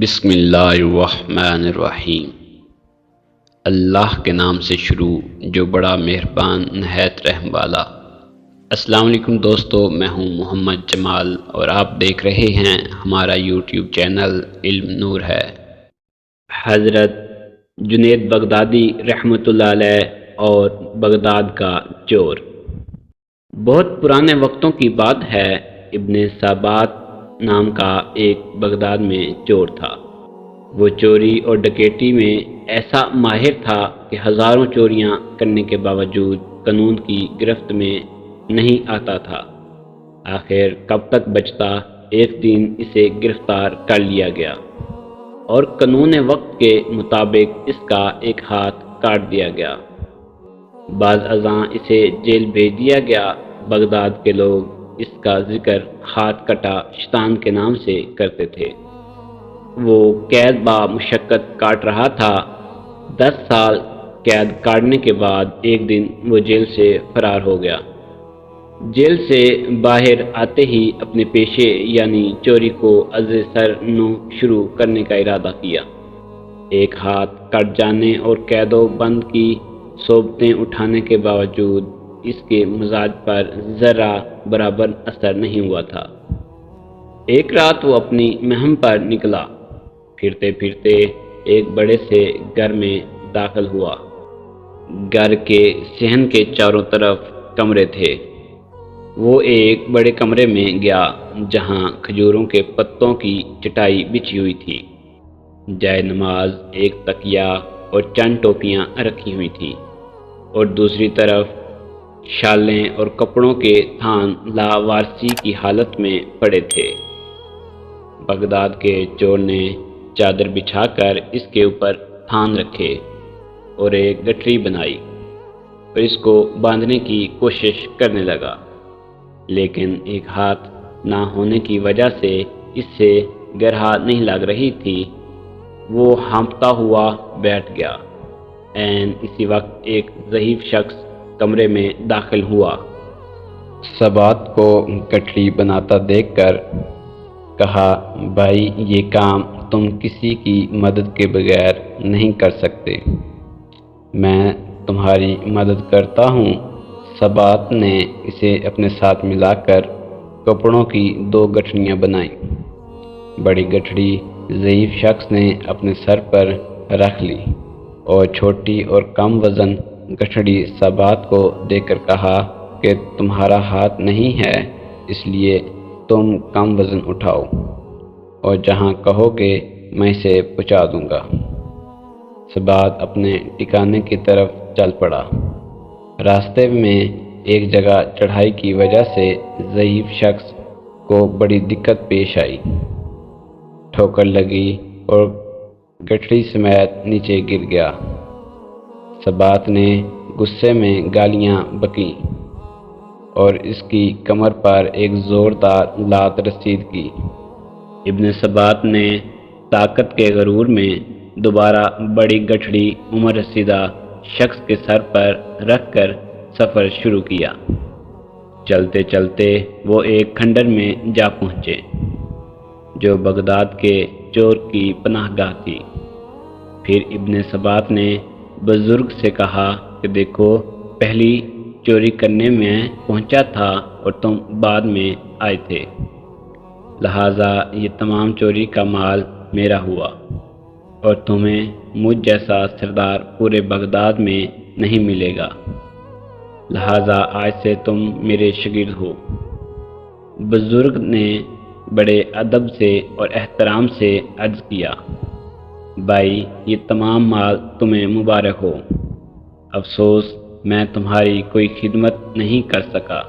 بسم اللہ الرحمن الرحیم۔ اللہ کے نام سے شروع جو بڑا مہربان نہایت رحم والا۔ السلام علیکم دوستو، میں ہوں محمد جمال اور آپ دیکھ رہے ہیں ہمارا یوٹیوب چینل علم نور ہے۔ حضرت جنید بغدادی رحمۃ اللہ علیہ اور بغداد کا چور۔ بہت پرانے وقتوں کی بات ہے، ابن سابات نام کا ایک بغداد میں چور تھا۔ وہ چوری اور ڈکیتی میں ایسا ماہر تھا کہ ہزاروں چوریاں کرنے کے باوجود قانون کی گرفت میں نہیں آتا تھا۔ آخر کب تک بچتا، ایک دن اسے گرفتار کر لیا گیا اور قانون وقت کے مطابق اس کا ایک ہاتھ کاٹ دیا گیا۔ بعد ازاں اسے جیل بھیج دیا گیا۔ بغداد کے لوگ اس کا ذکر ہاتھ کٹا شیطان کے نام سے کرتے تھے۔ وہ قید با مشقت کاٹ رہا تھا۔ 10 سال قید کاٹنے کے بعد ایک دن وہ جیل سے فرار ہو گیا۔ جیل سے باہر آتے ہی اپنے پیشے یعنی چوری کو از سر نو شروع کرنے کا ارادہ کیا۔ ایک ہاتھ کٹ جانے اور قید و بند کی صوبتیں اٹھانے کے باوجود اس کے مزاج پر ذرہ برابر اثر نہیں ہوا تھا۔ ایک رات وہ اپنی مہم پر نکلا۔ پھرتے پھرتے ایک بڑے سے گھر میں داخل ہوا۔ گھر کے صحن کے چاروں طرف کمرے تھے۔ وہ ایک بڑے کمرے میں گیا جہاں کھجوروں کے پتوں کی چٹائی بچھی ہوئی تھی۔ جائے نماز، ایک تکیہ اور چند ٹوپیاں رکھی ہوئی تھیں، اور دوسری طرف شالیں اور کپڑوں کے تھان لاوارسی کی حالت میں پڑے تھے۔ بغداد کے چور نے چادر بچھا کر اس کے اوپر تھان رکھے اور ایک گٹھری بنائی اور اس کو باندھنے کی کوشش کرنے لگا، لیکن ایک ہاتھ نہ ہونے کی وجہ سے اس سے گرہا نہیں لگ رہی تھی۔ وہ ہانپتا ہوا بیٹھ گیا۔ عین اسی وقت ایک ضعیف شخص کمرے میں داخل ہوا۔ سبات کو گٹھری بناتا دیکھ کر کہا، بھائی یہ کام تم کسی کی مدد کے بغیر نہیں کر سکتے، میں تمہاری مدد کرتا ہوں۔ سبات نے اسے اپنے ساتھ ملا کر کپڑوں کی 2 گٹھڑیاں بنائیں۔ بڑی گٹھڑی ضعیف شخص نے اپنے سر پر رکھ لی اور چھوٹی اور کم وزن گٹھڑی سبات کو دے کر کہا کہ تمہارا ہاتھ نہیں ہے، اس لیے تم کم وزن اٹھاؤ اور جہاں کہو گے میں اسے پہنچا دوں گا۔ سبات اپنے ٹھکانے کی طرف چل پڑا۔ راستے میں ایک جگہ چڑھائی کی وجہ سے ضعیف شخص کو بڑی دقت پیش آئی۔ ٹھوکر لگی اور گٹھڑی سمیت نیچے گر گیا۔ سبات نے غصے میں گالیاں بکیں اور اس کی کمر پر ایک زوردار لات رسید کی۔ ابن سبات نے طاقت کے غرور میں دوبارہ بڑی گٹھڑی عمر رسیدہ شخص کے سر پر رکھ کر سفر شروع کیا۔ چلتے چلتے وہ ایک کھنڈر میں جا پہنچے جو بغداد کے چور کی پناہ گاہ تھی۔ پھر ابن سبات نے بزرگ سے کہا کہ دیکھو، پہلی چوری کرنے میں پہنچا تھا اور تم بعد میں آئے تھے، لہٰذا یہ تمام چوری کا مال میرا ہوا اور تمہیں مجھ جیسا سردار پورے بغداد میں نہیں ملے گا، لہٰذا آج سے تم میرے شاگرد ہو۔ بزرگ نے بڑے ادب سے اور احترام سے عرض کیا، بھائی یہ تمام مال تمہیں مبارک ہو، افسوس میں تمہاری کوئی خدمت نہیں کر سکا،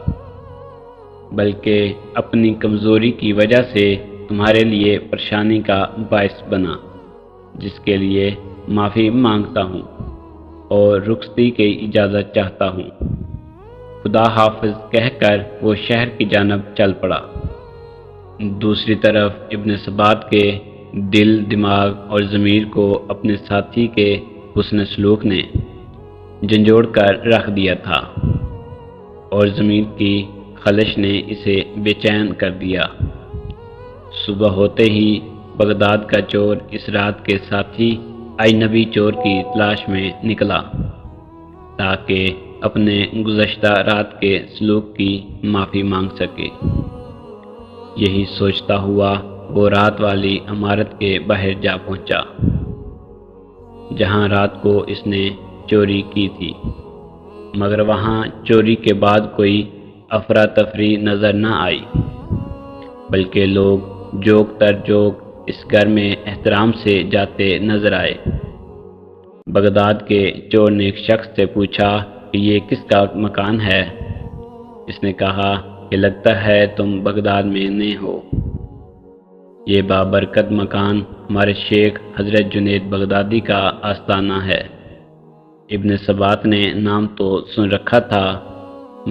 بلکہ اپنی کمزوری کی وجہ سے تمہارے لیے پریشانی کا باعث بنا، جس کے لیے معافی مانگتا ہوں اور رخصتی کی اجازت چاہتا ہوں۔ خدا حافظ کہہ کر وہ شہر کی جانب چل پڑا۔ دوسری طرف ابن سبات کے دل، دماغ اور ضمیر کو اپنے ساتھی کے حسن سلوک نے جھنجھوڑ کر رکھ دیا تھا اور ضمیر کی خلش نے اسے بے چین کر دیا۔ صبح ہوتے ہی بغداد کا چور اس رات کے ساتھی اجنبی چور کی تلاش میں نکلا تاکہ اپنے گزشتہ رات کے سلوک کی معافی مانگ سکے۔ یہی سوچتا ہوا وہ رات والی عمارت کے باہر جا پہنچا جہاں رات کو اس نے چوری کی تھی، مگر وہاں چوری کے بعد کوئی افراتفری نظر نہ آئی، بلکہ لوگ جوک تر جوک اس گھر میں احترام سے جاتے نظر آئے۔ بغداد کے چور نے ایک شخص سے پوچھا کہ یہ کس کا مکان ہے؟ اس نے کہا کہ لگتا ہے تم بغداد میں نئے ہو۔ یہ بابرکت مکان ہمارے شیخ حضرت جنید بغدادی کا آستانہ ہے۔ ابن ثبات نے نام تو سن رکھا تھا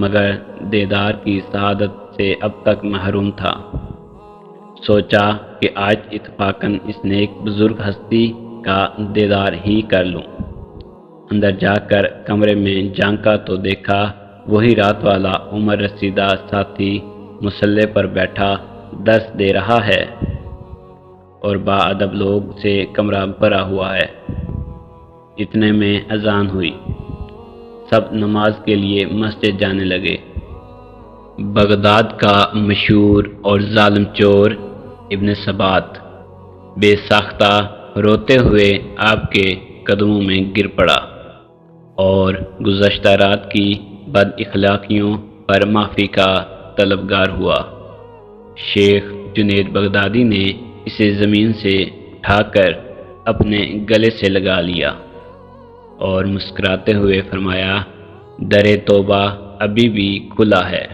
مگر دیدار کی سعادت سے اب تک محروم تھا۔ سوچا کہ آج اتفاقاً اس نیک بزرگ ہستی کا دیدار ہی کر لوں۔ اندر جا کر کمرے میں جھانکا تو دیکھا وہی رات والا عمر رسیدہ ساتھی مصلے پر بیٹھا درس دے رہا ہے اور با ادب لوگ سے کمرہ بھرا ہوا ہے۔ اتنے میں اذان ہوئی، سب نماز کے لیے مسجد جانے لگے۔ بغداد کا مشہور اور ظالم چور ابن ثبات بے ساختہ روتے ہوئے آپ کے قدموں میں گر پڑا اور گزشتہ رات کی بد اخلاقیوں پر معافی کا طلبگار ہوا۔ شیخ جنید بغدادی نے اسے زمین سے اٹھا کر اپنے گلے سے لگا لیا اور مسکراتے ہوئے فرمایا، در توبہ ابھی بھی کھلا ہے۔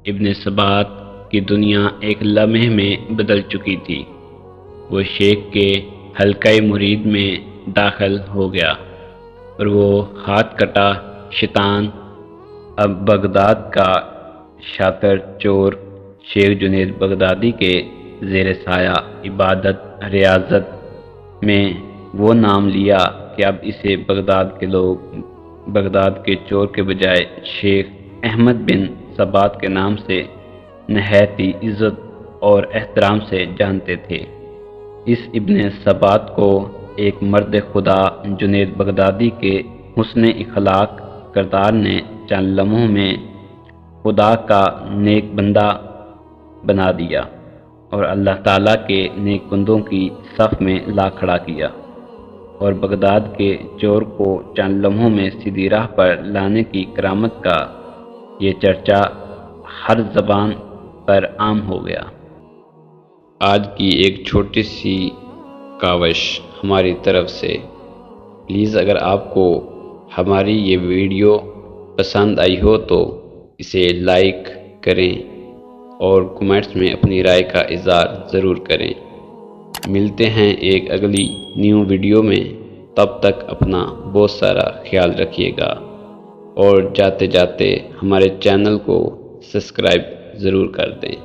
ابن ثبات کی دنیا ایک لمحے میں بدل چکی تھی۔ وہ شیخ کے حلقہ مرید میں داخل ہو گیا اور وہ ہاتھ کٹا شیطان اب بغداد کا شاطر چور شیخ جنید بغدادی کے زیر سایہ عبادت ریاضت میں وہ نام لیا کہ اب اسے بغداد کے لوگ بغداد کے چور کے بجائے شیخ احمد بن ثبات کے نام سے نہایت ہی عزت اور احترام سے جانتے تھے۔ اس ابن ثبات کو ایک مرد خدا جنید بغدادی کے حسن اخلاق کردار نے چند لمحوں میں خدا کا نیک بندہ بنا دیا اور اللہ تعالیٰ کے نیک بندوں کی صف میں لا کھڑا کیا، اور بغداد کے چور کو چند لمحوں میں سیدھی راہ پر لانے کی کرامت کا یہ چرچا ہر زبان پر عام ہو گیا۔ آج کی ایک چھوٹی سی کاوش ہماری طرف سے، پلیز اگر آپ کو ہماری یہ ویڈیو پسند آئی ہو تو اسے لائک کریں اور کمنٹس میں اپنی رائے کا اظہار ضرور کریں۔ ملتے ہیں ایک اگلی نیو ویڈیو میں، تب تک اپنا بہت سارا خیال رکھیے گا اور جاتے جاتے ہمارے چینل کو سبسکرائب ضرور کر دیں۔